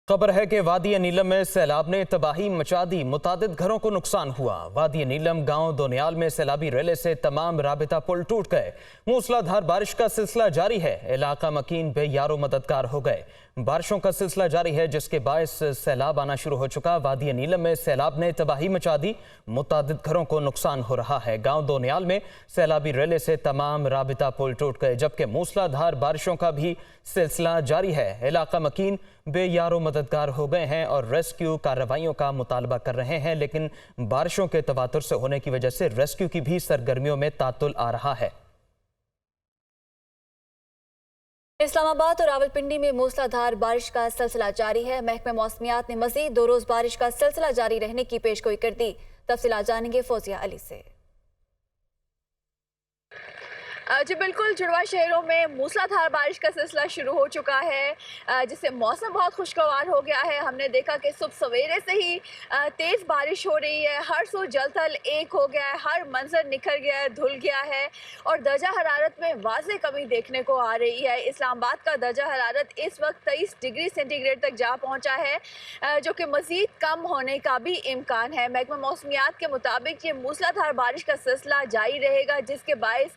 खबर है कि वादी नीलम में सैलाब ने तबाही मचा दी। मुतादिद घरों को नुकसान हुआ। वादी नीलम गांव दोनियाल में सैलाबी रेले से तमाम राबिता पुल टूट गए। मूसलाधार बारिश का सिलसिला जारी है। इलाका मकीन बेयारो मददगार हो गए। बारिशों का सिलसिला जारी है जिसके बायस सैलाब आना शुरू हो चुका। वादी नीलम में सैलाब ने तबाही मचा दी। मुतादिद घरों को नुकसान हो रहा है। गांव दोनियाल में सैलाबी रेले से तमाम राबिता पुल टूट गए, जबकि मूसलाधार बारिशों का भी सिलसिला जारी है। इलाका मकीन बेयारो मददगार हो गए हैं और रेस्क्यू कार्रवाइयों का मुतालबा कर रहे हैं, लेकिन बारिशों के तवातुर से होने की वजह से रेस्क्यू की भी सरगर्मियों में तातुल आ रहा है। इस्लामाबाद और रावलपिंडी में मूसलाधार बारिश का सिलसिला जारी है। महकमे मौसमियात ने मजीद 2 रोज बारिश का सिलसिला जारी रहने की पेशगोई कर दी। तफसीलात जानेंगे फौजिया अली से। जी बिल्कुल, जुड़वा शहरों में मूसलाधार बारिश का सिलसिला शुरू हो चुका है, जिससे मौसम बहुत खुशगवार हो गया है। हमने देखा कि सुबह सवेरे से ही तेज़ बारिश हो रही है। हर सू जल थल एक हो गया है, हर मंजर निखर गया है, धुल गया है और दर्जा हरारत में वाज़ेह कमी देखने को आ रही है। इस्लामाबाद का दर्जा हरारत इस वक्त 23 डिग्री सेंटीग्रेड तक जा पहुँचा है, जो कि मज़ीद कम होने का भी इम्कान है। महकमा मौसमियात के मुताबिक ये मूसलाधार बारिश का सिलसिला जारी रहेगा, जिसके बायस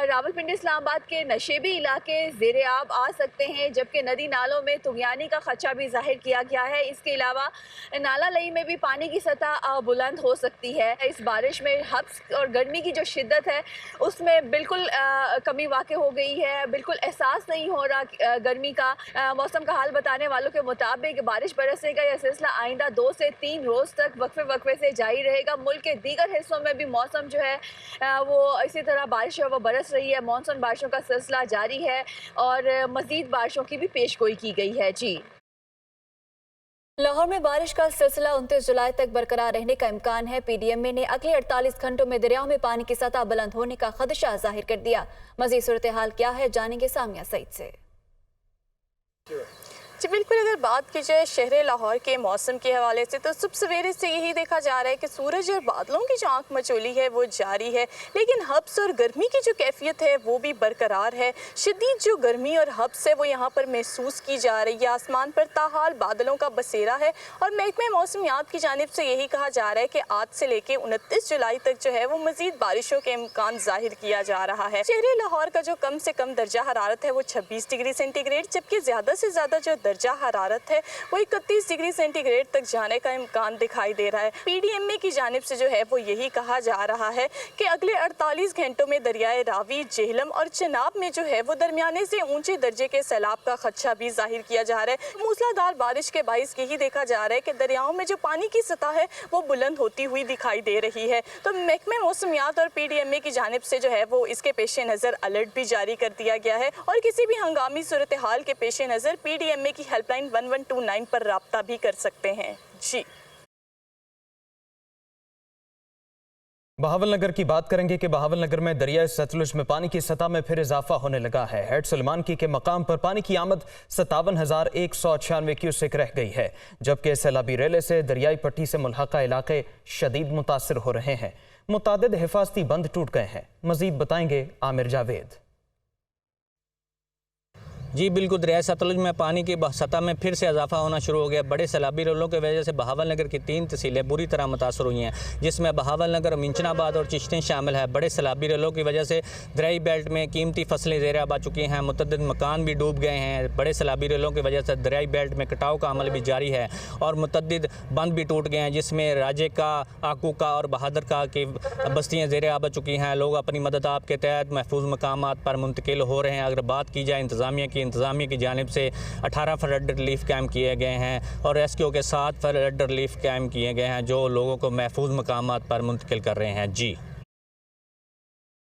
रावलपिंडी इस्लामाबाद के नशेबी इलाके ज़ेरे आब आ सकते हैं, जबकि नदी नालों में तुगयानी का खदशा भी जाहिर किया गया है। इसके अलावा नाला लई में भी पानी की सतह बुलंद हो सकती है। इस बारिश में हब्स और गर्मी की जो शिद्दत है उसमें बिल्कुल कमी वाक़ई हो गई है। बिल्कुल एहसास नहीं हो रहा गर्मी का। मौसम का हाल बताने वालों के मुताबिक बारिश बरसने का यह सिलसिला आइंदा 2 से 3 रोज़ तक वक्फे से जारी रहेगा। मुल्क के दीगर हिस्सों में भी मौसम जो है वो इसी तरह बारिश वो बरस रही है। मानसून बारिशों का सिलसिला जारी है और मजीद बारिशों की भी पेशगोई की गई है। जी, लाहौर में बारिश का सिलसिला 29 जुलाई तक बरकरार रहने का इम्कान है। PDMA ने अगले 48 घंटों में दरियाओं में पानी की सतह बुलंद होने का खदशा जाहिर कर दिया। मजीद सूरत हाल क्या है, जानेंगे सामिया सईद से। जी बिल्कुल, अगर बात की जाए शहर लाहौर के मौसम के हवाले से तो सुबह सवेरे से यही देखा जा रहा है कि सूरज और बादलों की जो आंख मचोली है वो जारी है, लेकिन हब्स और गर्मी की जो कैफियत है वो भी बरकरार है। शदीद जो गर्मी और हब्स है वो यहाँ पर महसूस की जा रही है। आसमान पर ताहाल बादलों का बसेरा है और महकमे मौसमियात की जानिब से यही कहा जा रहा है कि आज से लेकर 29 जुलाई तक जो है वो मजीद बारिशों के इम्कान जाहिर किया जा रहा है। शहर लाहौर का जो कम से कम दर्जा हरारत है वो 26 डिग्री सेंटीग्रेड, जबकि ज़्यादा से ज़्यादा जो दर्जा हरारत है वो 31 डिग्री सेंटीग्रेड तक जाने का इम्कान दिखाई दे रहा है। PDMA की जानिब से जो है वो यही कहा जा रहा है कि अगले 48 घंटों में दरियाए रावी, जेहलम और चनाब में जो है वो दरमियाने से ऊंचे दर्जे के सैलाब का खदशा भी जाहिर किया जा रहा है। मूसलाधार बारिश के बाइस यही देखा जा रहा है कि दरियाओं में जो पानी की सतह है वो बुलंद होती हुई दिखाई दे रही है। तो महकमे मौसमियात और PDMA की जानिब से जो है वो इसके पेश नज़र अलर्ट भी जारी कर दिया गया है और किसी भी हंगामी सूरत हाल के पेश नज़र PDMA की हेल्पलाइन 1129 पर राब्ता भी कर सकते हैं। जी, बहावलनगर की बात करेंगे कि बहावलनगर में दरिया सतलुज में पानी की सतह में फिर इजाफा होने लगा है। हेड सुलेमानकी के मकाम पर पानी की आमद 57,196 क्यूसेक रह गई है, जबकि सैलाबी रेले से दरियाई पट्टी से मुल्हका इलाके शदीद मुतासिर हो रहे हैं। मुतादिद हिफाजती बंद टूट गए हैं। मजीद बताएंगे आमिर जावेद। जी बिल्कुल, दरिया सतलुज में पानी की सतह में फिर से इजाफा होना शुरू हो गया। बड़े सैलाबी रेलों की वजह से बहावलनगर की 3 तहसीलें बुरी तरह मुतासर हुई हैं, जिसमें बहावलनगर, मिंचनाबाद और चिश्ती शामिल है। बड़े सैलाबी रेलों की वजह से दरियाई बेल्ट में कीमती फसलें ज़ेर आब आ चुकी हैं। मुतअद्दिद मकान भी डूब गए हैं। बड़े सैलाबी रेलों की वजह से दरियाई बेल्ट में कटाव का अमल भी जारी है और मुतअद्दिद बंद भी टूट गए हैं, जिसमें राजे का, आकू का और बहादुर का की बस्तियाँ ज़ेर आब आ चुकी हैं। लोग अपनी मदद आप के तहत महफूज मकामात पर मुंतकिल हो रहे हैं। अगर बात की जाए इंतज़ामिया की जानिब से 18 फ्लड रिलीफ कैंप किए गए हैं और रेस्क्यू के 7 फ्लड रिलीफ कैंप किए गए हैं, जो लोगों को महफूज मकामात पर मुंतकिल कर रहे हैं। जी,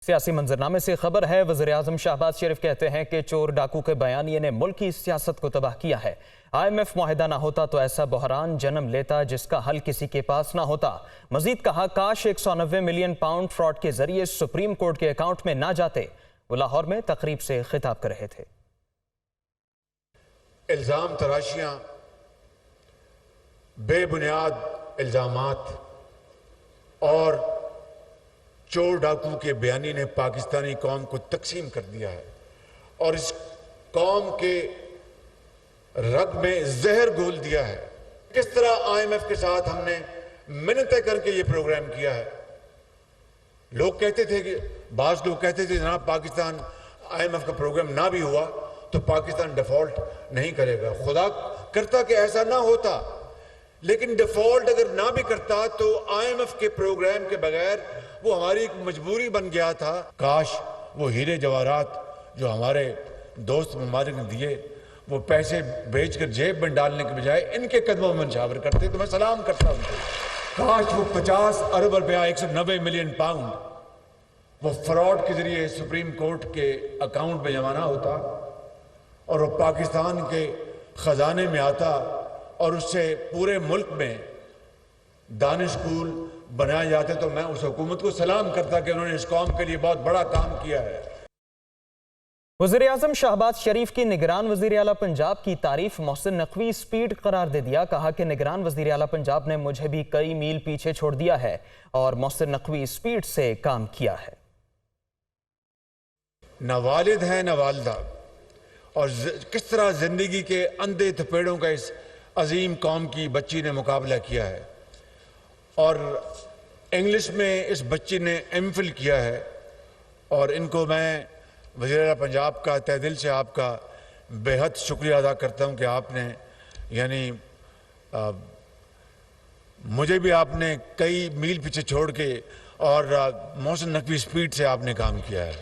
सियासी मंजरनामे से खबर है। वज़ीर-ए-आज़म शहबाज शरीफ कहते हैं कि चोर डाकू के बयानिए ने मुल्क की सियासत को तबाह किया है। IMF मुआहिदा ना होता तो ऐसा बहरान जन्म लेता जिसका हल किसी के पास ना होता। मजीद कहा, काश 190 मिलियन पाउंड फ्रॉड के जरिए सुप्रीम कोर्ट के अकाउंट में ना जाते। वो लाहौर में तकरीब से खिताब कर रहे थे। इल्ज़ाम तराशियां, बेबुनियाद इल्ज़ामात और चोर डाकू के बयानी ने पाकिस्तानी कौम को तकसीम कर दिया है और इस कौम के रग में जहर घोल दिया है। किस तरह IMF के साथ हमने मिन्नतें करके ये प्रोग्राम किया है। लोग कहते थे कि बाज लोग कहते थे जनाब पाकिस्तान IMF का प्रोग्राम ना भी हुआ तो पाकिस्तान डिफॉल्ट नहीं करेगा। खुदा करता कि ऐसा ना होता, लेकिन डिफॉल्ट अगर ना भी करता तो IMF के प्रोग्राम के बगैर वो हमारी एक मजबूरी बन गया था। काश वो हीरे जवाहरात जो हमारे दोस्त ममालिक ने दिए वो पैसे बेचकर जेब में डालने के बजाय इनके कदमों में निछावर करते, तो मैं सलाम करता हूं। काश वो 50 अरब रुपया 190 मिलियन पाउंड वो फ्रॉड के जरिए सुप्रीम कोर्ट के अकाउंट में जमाना होता और वो पाकिस्तान के खजाने में आता और उससे पूरे मुल्क में दानिश स्कूल बनाए जाते, तो मैं उस हुकूमत को सलाम करता कि उन्होंने इस कौम के लिए बहुत बड़ा काम किया है। वज़ीर-ए-आज़म शहबाज शरीफ की निगरान वज़ीर आला पंजाब की तारीफ मोहसिन नकवी स्पीड करार दे दिया। कहा कि निगरान वज़ीर आला पंजाब ने मुझे भी कई मील पीछे छोड़ दिया है और मोहसिन नकवी स्पीड से काम किया है। न वालिद है न वालदा, और किस तरह जिंदगी के अंधे थपेड़ों का इस अजीम कौम की बच्ची ने मुकाबला किया है। और इंग्लिश में इस बच्ची ने MPhil किया है और इनको मैं वज़ीर आला पंजाब का तहे दिल से आपका बेहद शुक्रिया अदा करता हूं कि आपने यानी मुझे भी आपने कई मील पीछे छोड़ के और मोहसिन नकवी स्पीड से आपने काम किया है।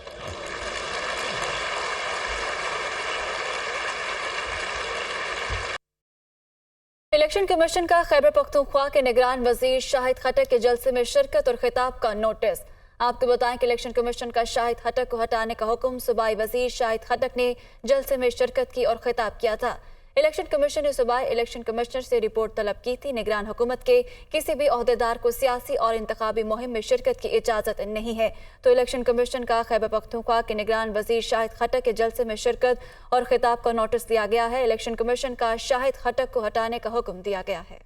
इलेक्शन कमीशन का खैबर पख्तूनख्वा के निगरान वजीर शाहिद खटक के जलसे में शिरकत और खिताब का नोटिस। आपको बताएं कि इलेक्शन कमीशन का शाहिद खटक को हटाने का हुक्म सूबाई वजीर शाहिद खटक ने जलसे में शिरकत की और खिताब किया था। इलेक्शन कमीशन ने सुबह इलेक्शन कमिश्नर से रिपोर्ट तलब की थी। निगरान हुकूमत के किसी भी ओहदेदार को सियासी और इंतखाबी मुहिम में शिरकत की इजाज़त नहीं है, तो इलेक्शन कमीशन का खैबर पख्तूनख्वा के निगरान वजीर शाहिद खटक के जलसे में शिरकत और खिताब का नोटिस दिया गया है। इलेक्शन कमीशन का शाहिद खटक को हटाने का हुक्म दिया गया है।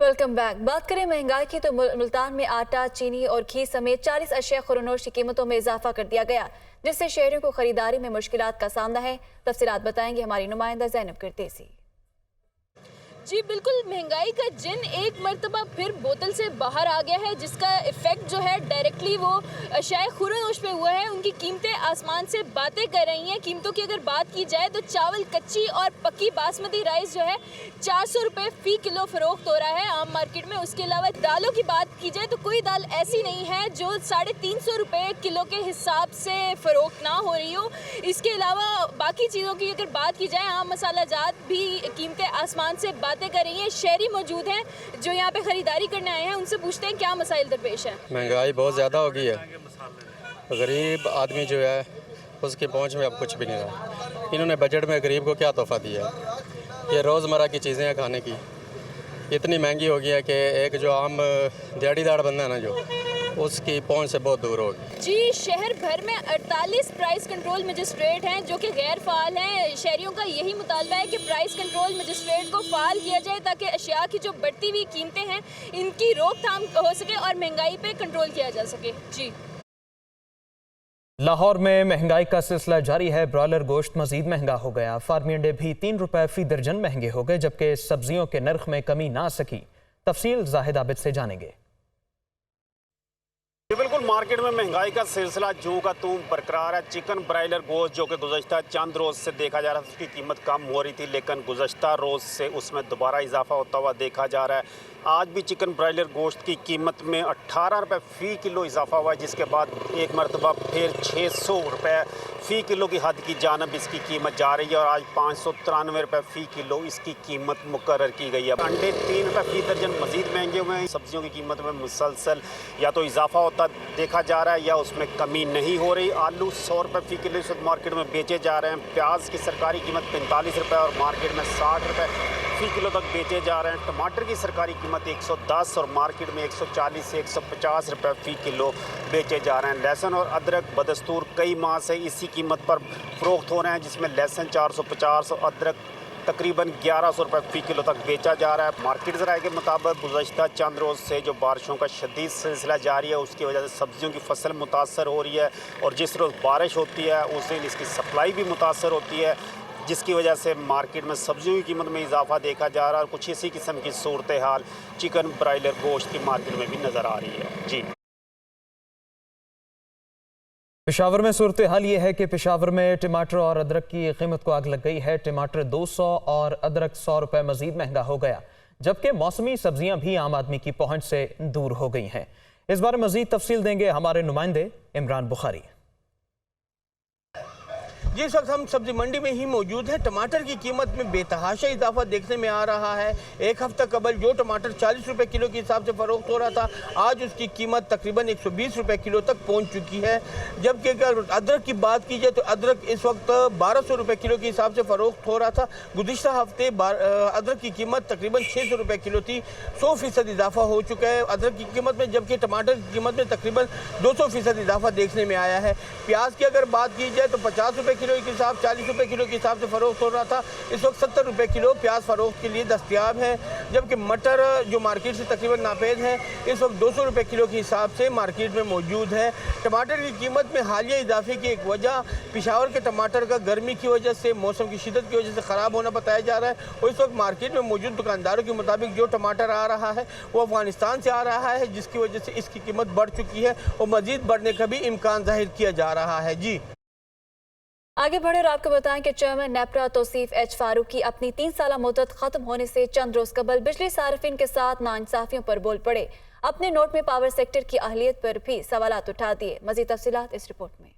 Welcome back. बात करें महंगाई की तो मुल्तान में आटा, चीनी और घी समेत 40 अशिया खुरनोश की कीमतों में इजाफा कर दिया गया, जिससे शहरियों को खरीदारी में मुश्किलात का सामना है। तफसीलात बताएंगे हमारी नुमाइंदा ज़ैनब गिरतेसी। जी बिल्कुल, महंगाई का जिन एक मरतबा फिर बोतल से बाहर आ गया है, जिसका इफेक्ट जो है डायरेक्टली वो अशिया खुरनोश पे हुआ है। उनकी कीमतें आसमान से बातें कर रही हैं। कीमतों की अगर बात की जाए तो चावल कच्ची और पक्की बासमती राइस जो है 400 रुपये फ़ी किलो फ़रोख्त हो रहा है आम मार्केट में। उसके अलावा दालों की बात की जाए तो कोई दाल ऐसी नहीं है जो 350 रुपये किलो के हिसाब से फ़रोख्त ना हो रही हो। इसके अलावा बाकी चीज़ों की अगर बात की जाए, आम मसाला जात भी कीमतें आसमान से बातें कर रही हैं। शहरी मौजूद हैं जो यहाँ पे खरीदारी करने आए हैं, उनसे पूछते हैं क्या मसाइल दरपेश है। महंगाई बहुत ज़्यादा हो गई है, गरीब आदमी जो है उसकी पहुँच में अब कुछ भी नहीं रहा। इन्होंने बजट में गरीब को क्या तोहफा दिया है? ये रोज़मर्रा की चीज़ें हैं खाने की, इतनी महंगी हो गई है कि एक जो आम दिहाड़ीदार बंदा है ना, जो उसकी पहुंच से बहुत दूर होगी। जी, शहर भर में 48 प्राइस कंट्रोल मजिस्ट्रेट हैं जो कि गैर फाल हैं। शहरियों का यही मुतालबा है कि प्राइस कंट्रोल मजिस्ट्रेट को फाल किया जाए ताकि अशिया की जो बढ़ती हुई कीमतें हैं इनकी रोकथाम हो सके और महंगाई पे कंट्रोल किया जा सके। जी, लाहौर में महंगाई का सिलसिला जारी है। ब्रॉयलर गोश्त मजीद महंगा हो गया। फार्मी अंडे भी 3 रुपए फ़ी दर्जन महंगे हो गए, जबकि सब्जियों के नर्ख में कमी ना सकी। तफसील जाहिद आबिद से जानेंगे। बिल्कुल, मार्केट में महंगाई का सिलसिला जूं का तूं बरकरार है। चिकन ब्रायलर गोश्त जो कि गुज़श्ता चंद रोज़ से देखा जा रहा था उसकी कीमत कम हो रही थी, लेकिन गुज़श्ता रोज़ से उसमें दोबारा इजाफा होता हुआ देखा जा रहा है। आज भी चिकन ब्रायलर गोश्त की कीमत में 18 रुपये फ़ी किलो इजाफा हुआ है, जिसके बाद एक मरतबा फिर 600 रुपये फ़ी किलो की हद की जानब इसकी कीमत जा रही है और आज 593 रुपये फ़ी किलो इसकी कीमत मुकर्रर की गई है। अंडे 3 रुपये फ़ी दर्जन मजीद महंगे हुए हैं। सब्जियों की कीमत में मुसलसल या तो इजाफा होता देखा जा रहा है या उसमें कमी नहीं हो रही। आलू 100 रुपये फ़ी किलो इस वक्त मार्केट में बेचे जा रहे हैं। प्याज की सरकारी कीमत 45 रुपये और मार्केट में 60 रुपये फ़ी किलो तक बेचे जा रहे हैं। टमाटर की सरकारी कीमत 110 और मार्केट में 140 से 150 रुपये फ़ी किलो बेचे जा रहे हैं। लहसुन और अदरक बदस्तूर कई माह से इसी कीमत पर फ़रोख्त हो रहे हैं, जिसमें लहसुन 450 और अदरक तकरीबन 1100 रुपये फ़ी किलो तक बेचा जा रहा है। मार्केट ज़राए के मुताबिक गुज़श्ता चंद रोज़ से जो बारिशों का शदीद सिलसिला जारी है, उसकी वजह से सब्जियों की फसल मुतासर हो रही है और जिस रोज़ बारिश होती है उस दिन इसकी सप्लाई भी मुतासर होती है, जिसकी वजह से मार्केट में सब्जियों की कीमत में इजाफा देखा जा रहा है और कुछ इसी किस्म की सूरत हाल चिकन ब्रायलर गोश्त की मार्केट में भी नज़र आ रही है। जी, पेशावर में सूरत हाल ये है कि पेशावर में टमाटर और अदरक की कीमत को आग लग गई है। टमाटर 200 और अदरक 100 रुपये मजीद महंगा हो गया, जबकि मौसमी सब्जियां भी आम आदमी की पहुंच से दूर हो गई हैं। इस बारे मजीद तफसील देंगे हमारे नुमाइंदे इमरान बुखारी। जिस वक्त हम सब्जी मंडी में ही मौजूद हैं, टमाटर की कीमत में बेतहाशा इजाफा देखने में आ रहा है। एक हफ्ता कबल जो टमाटर 40 रुपए किलो के हिसाब से फ़रोख्त हो रहा था, आज उसकी कीमत तकरीबन 120 रुपए किलो तक पहुंच चुकी है। जबकि अगर अदरक की बात की जाए तो अदरक इस वक्त 1200 रुपए किलो के हिसाब से फ़रोख्त हो रहा था। गुज़िश्ता हफ्ते अदरक की कीमत तकरीबन 600 रुपए किलो थी। 100% इजाफा हो चुका है अदरक की कीमत में, जबकि टमाटर की कीमत में तकरीबन 200% इजाफा देखने में आया है। प्याज की अगर बात की जाए तो 50 रुपए किलो के हिसाब 40 रुपए किलो के हिसाब से फ़रोख्त हो रहा था। इस वक्त 70 रुपए किलो प्याज फ़रोख्त के लिए दस्तयाब है। जबकि मटर जो मार्केट से तकरीबन नापेद है, इस वक्त 200 रुपए किलो के हिसाब से मार्केट में मौजूद है। टमाटर की कीमत में हालिया इजाफे की एक वजह पेशावर के टमाटर का गर्मी की वजह से, मौसम की शिद्दत की वजह से ख़राब होना बताया जा रहा है। और इस वक्त मार्केट में मौजूद दुकानदारों के मुताबिक जो टमाटर आ रहा है वो अफगानिस्तान से आ रहा है, जिसकी वजह से इसकी कीमत बढ़ चुकी है और मज़ीद बढ़ने का भी इम्कान जाहिर किया जा रहा है। जी, आगे बढ़े और आपको बताएं कि चेयरमैन नेपरा तौसीफ एच फारूकी अपनी 3 साला मुद्दत खत्म होने से चंद रोज कबल बिजली सार्फिन के साथ नाइंसाफियों पर बोल पड़े। अपने नोट में पावर सेक्टर की अहलियत पर भी सवालात उठा दिए। मजीद तफसीलात इस रिपोर्ट में।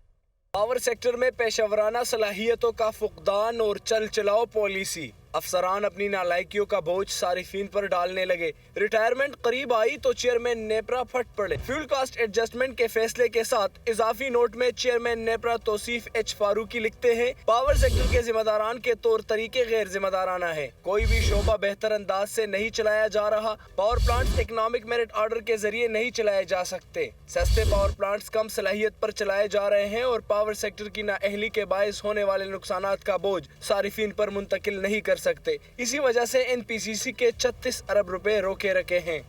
पावर सेक्टर में पेशेवराना सलाहियतों का फुकदान और चल चलाओ पॉलिसी, अफसरान अपनी नालायकियों का बोझ सारिफीन पर डालने लगे। रिटायरमेंट करीब आई तो चेयरमैन नेपरा फट पड़े। फ्यूल कास्ट एडजस्टमेंट के फैसले के साथ इजाफी नोट में चेयरमैन नेपरा तौसीफ एच फारूकी लिखते हैं, पावर सेक्टर के जिम्मेदारान के तौर तरीके गैर जिम्मेदाराना है। कोई भी शोबा बेहतर अंदाज से नहीं चलाया जा रहा। Power plants economic merit order के जरिए नहीं चलाए जा सकते। सस्ते पावर प्लांट्स कम सलाहियत पर चलाए जा रहे हैं और पावर सेक्टर की नाअहली के बायस होने वाले नुकसानात का बोझ सारिफीन पर मुंतकिल नहीं कर सकते। इसी वजह से एनपीसीसी के 36 अरब रुपए रोके रखे हैं।